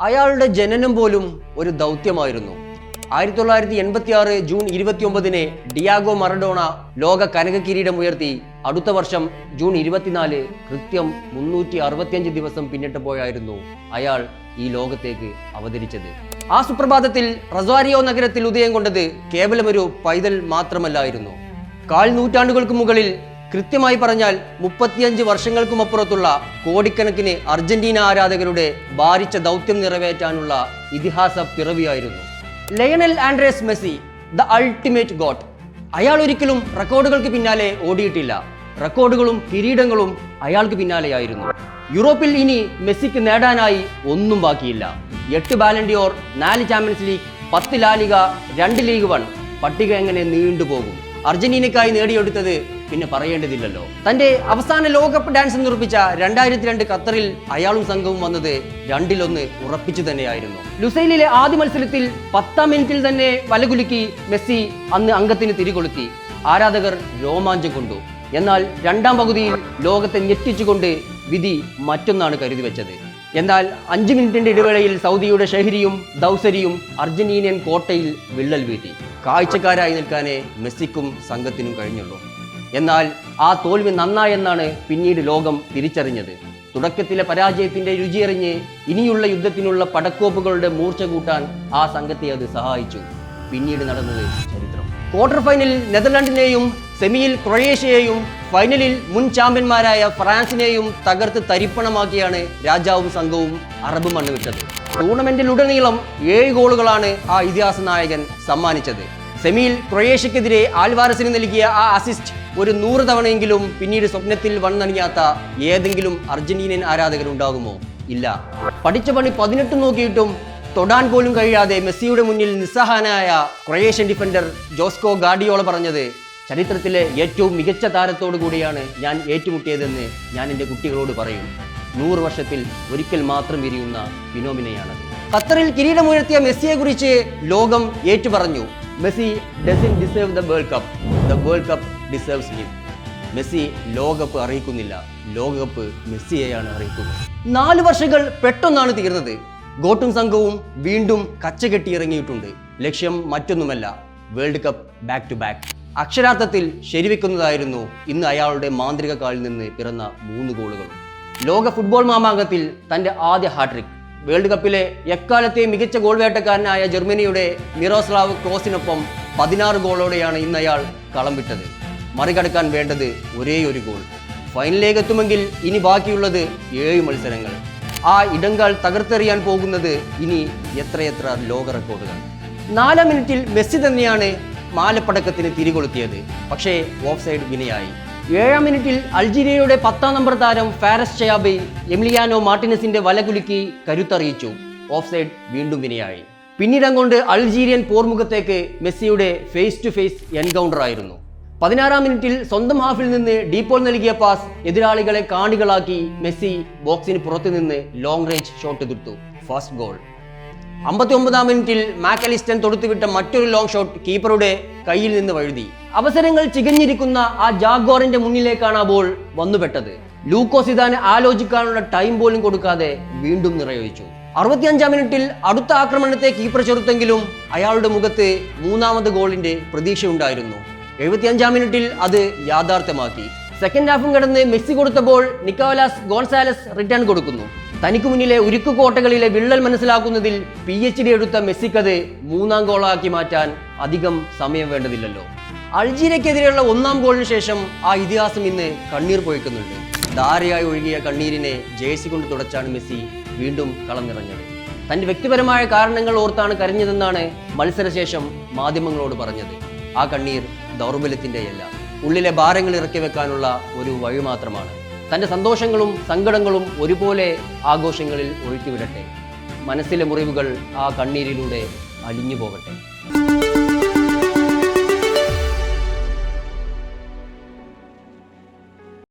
അയാളുടെ ജനനം പോലും ഒരു ദൗത്യമായിരുന്നു. 1986 ജൂൺ 29 ഡിയാഗോ മറഡോണ ലോക കനക കിരീടം ഉയർത്തി. അടുത്ത വർഷം ജൂൺ 24 കൃത്യം 365 ദിവസം പിന്നിട്ടപ്പോഴായിരുന്നു അയാൾ ഈ ലോകത്തേക്ക് അവതരിച്ചത്. ആ സുപ്രഭാതത്തിൽ റൊസാരിയോ നഗരത്തിൽ ഉദയം കൊണ്ടത് കേവലം ഒരു പൈതൽ മാത്രമല്ലായിരുന്നു. 4 നൂറ്റാണ്ടുകൾക്ക് മുകളിൽ, കൃത്യമായി പറഞ്ഞാൽ 35 വർഷങ്ങൾക്കുമപ്പുറത്തുള്ള കോടിക്കണക്കിന് അർജന്റീന ആരാധകരുടെ ഭാരിച്ച ദൗത്യം നിറവേറ്റാനുള്ള ഇതിഹാസ പിറവിയായിരുന്നു Lionel Andres Messi, the ultimate GOAT. അയാൾ ഒരിക്കലും റെക്കോർഡുകൾക്ക് പിന്നാലെ ഓടിയിട്ടില്ല. റെക്കോർഡുകളും കിരീടങ്ങളും അയാൾക്ക് പിന്നാലെയായിരുന്നു. യൂറോപ്പിൽ ഇനി മെസ്സിക്ക് നേടാനായി ഒന്നും ബാക്കിയില്ല. 8 ബാലൻ Dior, 4 champions league, 10 La Liga, 2 league 1. പട്ടിക എങ്ങനെ നീണ്ടുപോകും. അർജന്റീനയ്ക്കായി നേടിയെടുത്തത് പിന്നെ പറയേണ്ടതില്ലല്ലോ. തന്റെ അവസാന ലോകകപ്പ് ഡാൻസ് നിർമ്മിച്ച 2002 ഖത്തറിൽ അയാളും സംഘവും വന്നത് 2-1 ഉറപ്പിച്ചു തന്നെയായിരുന്നു. ലുസൈലിലെ ആദ്യ മത്സരത്തിൽ 10-ാം മിനിറ്റിൽ തന്നെ വലകുലുക്കി മെസ്സി അന്ന് അംഗത്തിന് തിരികൊളുത്തി. ആരാധകർ രോമാഞ്ചം കൊണ്ടു. എന്നാൽ 2-ാം പകുതിയിൽ ലോകത്തെ ഞെട്ടിച്ചുകൊണ്ട് വിധി മറ്റൊന്നാണ് കരുതി വെച്ചത്. എന്നാൽ 5 മിനിറ്റിന്റെ ഇടവേളയിൽ സൗദിയുടെ ഷഹരിയും ദൗസരിയും അർജന്റീനിയൻ കോട്ടയിൽ വിള്ളൽ വീട്ടി. കാഴ്ചക്കാരായി നിൽക്കാനേ മെസ്സിക്കും സംഘത്തിനും കഴിഞ്ഞുള്ളൂ. എന്നാൽ ആ തോൽവി നന്നായെന്നാണ് പിന്നീട് ലോകം തിരിച്ചറിഞ്ഞത്. തുടക്കത്തിലെ പരാജയത്തിന്റെ രുചിയറിഞ്ഞ് ഇനിയുള്ള യുദ്ധത്തിനുള്ള പടക്കോപ്പുകളുടെ മൂർച്ച കൂട്ടാൻ ആ സംഘത്തെ അത് സഹായിച്ചു. പിന്നീട് നടന്നത് ചരിത്രം. ക്വാർട്ടർ ഫൈനലിൽ നെതർലാൻഡിനെയും, സെമിയിൽ ക്രൊയേഷ്യയെയും, ഫൈനലിൽ മുൻ ചാമ്പ്യന്മാരായ ഫ്രാൻസിനെയും തകർത്ത് തരിപ്പണമാക്കിയാണ് രാജാവും സംഘവും അറബ് മണ്ണ് വിട്ടത്. ടൂർണമെന്റിലുടനീളം 7 ഗോളുകളാണ് ആ ഇതിഹാസ നായകൻ സമ്മാനിച്ചത്. സെമിയിൽ ക്രൊയേഷ്യക്കെതിരെ ആൽവാരസിന് നൽകിയ ആ അസിസ്റ്റ് ഒരു 100 തവണയെങ്കിലും പിന്നീട് സ്വപ്നത്തിൽ വന്നണിയാത്ത ഏതെങ്കിലും അർജന്റീനിയൻ ആരാധകരുണ്ടാകുമോ? ഇല്ല. പഠിച്ച പണി 18 നോക്കിയിട്ടും തൊടാൻ പോലും കഴിയാതെ മെസ്സിയുടെ മുന്നിൽ നിസ്സഹായനായ ക്രൊയേഷ്യൻ ഡിഫൻഡർ ജോസ്കോ ഗാർഡിയോള പറഞ്ഞത്, ചരിത്രത്തിലെ ഏറ്റവും മികച്ച താരത്തോടു കൂടിയാണ് ഞാൻ ഏറ്റുമുട്ടിയതെന്ന് ഞാൻ എൻ്റെ കുട്ടികളോട് പറയും. 100 വർഷത്തിൽ ഒരിക്കൽ മാത്രം വിരിയുന്ന ഫിനോമിനയാണത്. ഖത്തറിൽ കിരീടമുയർത്തിയ മെസ്സിയെ കുറിച്ച് ലോകം ഏറ്റുപറഞ്ഞു. Messi doesn't deserve the world cup, the world cup deserves him. Messi ലോകകപ്പ് അറിയിക്കുന്നില്ല, ലോകകപ്പ് മെസ്സിയെയാണ് അറിയിക്കുന്നത്. 4 വർഷങ്ങൾ പെട്ടെന്നാണ് തീർന്നത്. ഗോട്ടും സംഘവും വീണ്ടും കച്ചകെട്ടിയിറങ്ങിയിട്ടുണ്ട്. ലക്ഷ്യം മറ്റൊന്നുമല്ല, World Cup back to back. അക്ഷരാർത്ഥത്തിൽ ശരിവെക്കുന്നതായിരുന്നു ഇന്ന് അയാളുടെ മാന്ത്രിക കാലിൽ നിന്ന് പിറന്ന 3 ഗോളുകളും. ലോക ഫുട്ബോൾ മാമാങ്കത്തിൽ തന്റെ ആദ്യ ഹാട്രിക്. വേൾഡ് കപ്പിലെ എക്കാലത്തെ മികച്ച ഗോൾ വേട്ടക്കാരനായ ജർമ്മനിയുടെ മിറോസ്ലാവ് ക്ലോസിനൊപ്പം 16 ഗോളോടെയാണ് ഇന്ന് അയാൾ കളം വിട്ടത്. മറികടക്കാൻ വേണ്ടത് ഒരേ ഒരു ഗോൾ. ഫൈനലിലേക്ക് എത്തുമെങ്കിൽ ഇനി ബാക്കിയുള്ളത് 7 മത്സരങ്ങൾ. ആ ഇടങ്കാൽ തകർത്തെറിയാൻ പോകുന്നത് ഇനി എത്രയെത്ര ലോക റെക്കോർഡുകൾ. 4-ാം മിനിറ്റിൽ മെസ്സി തന്നെയാണ് മാലപ്പടക്കത്തിന് തിരികൊളുത്തിയത്. പക്ഷേ ഓഫ് സൈഡ് വിനയായി. 7-ാം മിനിറ്റിൽ അൾജീരിയയുടെ 10-ാം നമ്പർ താരം ഫാരസ് ഷയാബി എമിലിയാനോ മാർട്ടിനസിന്റെ വലകുലുക്കി കരുത്തറിയിച്ചു. ഓഫ് സൈഡ് വീണ്ടും വിനയായി. പിന്നീട് അങ്ങോട്ട് അൾജീരിയൻ പോർമുഖത്തേക്ക് മെസ്സിയുടെ ഫേസ് ടു ഫേസ് എൻകൗണ്ടർ ആയിരുന്നു. 16-ാം മിനിറ്റിൽ സ്വന്തം ഹാഫിൽ നിന്ന് ഡീപ്പോൾ നൽകിയ പാസ് എതിരാളികളെ കാണികളാക്കി മെസ്സി ബോക്സിന് പുറത്തു നിന്ന് ലോങ് റേഞ്ച് ഷോട്ട് എതിർത്തു. First goal. 59-ാം മിനിറ്റിൽ മാക്കലിസ്റ്റൻ തൊടുത്തുവിട്ട മറ്റൊരു ലോങ് ഷോട്ട് കീപ്പറുടെ കയ്യിൽ നിന്ന് വഴുതി. അവസരങ്ങൾ ചികഞ്ഞിരിക്കുന്ന ആ ജാഗ്വാറിന്റെ മുന്നിലേക്കാണ് ആ ബോൾ വന്നുപെട്ടത്. ലൂക്കോ സിദാന് ആലോചിക്കാനുള്ള ടൈം പോലും കൊടുക്കാതെ വീണ്ടും നിറയൊഴിച്ചു. 65-ാം മിനിറ്റിൽ അടുത്ത ആക്രമണത്തെ കീപ്പർ ചെറുത്തെങ്കിലും അയാളുടെ മുഖത്ത് 3ാമത് ഗോളിന്റെ പ്രതീക്ഷയുണ്ടായിരുന്നു. 75-ാം മിനിറ്റിൽ അത് യാഥാർത്ഥ്യമാക്കി. സെക്കൻഡ് ഹാഫും കടന്ന് മെസ്സി കൊടുത്തപ്പോൾ നിക്കോലാസ് ഗോൺസാലസ് റിട്ടേൺ കൊടുക്കുന്നു. തനിക്ക് മുന്നിലെ ഉരുക്കു കോട്ടകളിലെ വിള്ളൽ മനസ്സിലാക്കുന്നതിൽ PhD എടുത്ത മെസ്സിക്കത് 3ാം ഗോളാക്കി മാറ്റാൻ അധികം സമയം വേണ്ടതില്ലല്ലോ. അൾജീരിയക്കെതിരെയുള്ള 1ാം ഗോളിന് ശേഷം ആ ഇതിഹാസം ഇന്ന് കണ്ണീർ പൊഴിക്കുന്നുണ്ട്. ധാരയായി ഒഴുകിയ കണ്ണീരിനെ ജേഴ്സി കൊണ്ട് തുടച്ചാണ് മെസ്സി വീണ്ടും കളം നിറഞ്ഞത്. തന്റെ വ്യക്തിപരമായ കാരണങ്ങൾ ഓർത്താണ് കരഞ്ഞതെന്നാണ് മത്സരശേഷം മാധ്യമങ്ങളോട് പറഞ്ഞത്. ആ കണ്ണീർ ദൗർബല്യത്തിൻ്റെയല്ല, ഉള്ളിലെ ഭാരങ്ങൾ ഇറക്കി വെക്കാനുള്ള ഒരു വഴി മാത്രമാണ്. തൻ്റെ സന്തോഷങ്ങളും സങ്കടങ്ങളും ഒരുപോലെ ആഘോഷങ്ങളിൽ ഒഴുക്കിവിടട്ടെ. മനസ്സിലെ മുറിവുകൾ ആ കണ്ണീരിലൂടെ അലിഞ്ഞു പോകട്ടെ.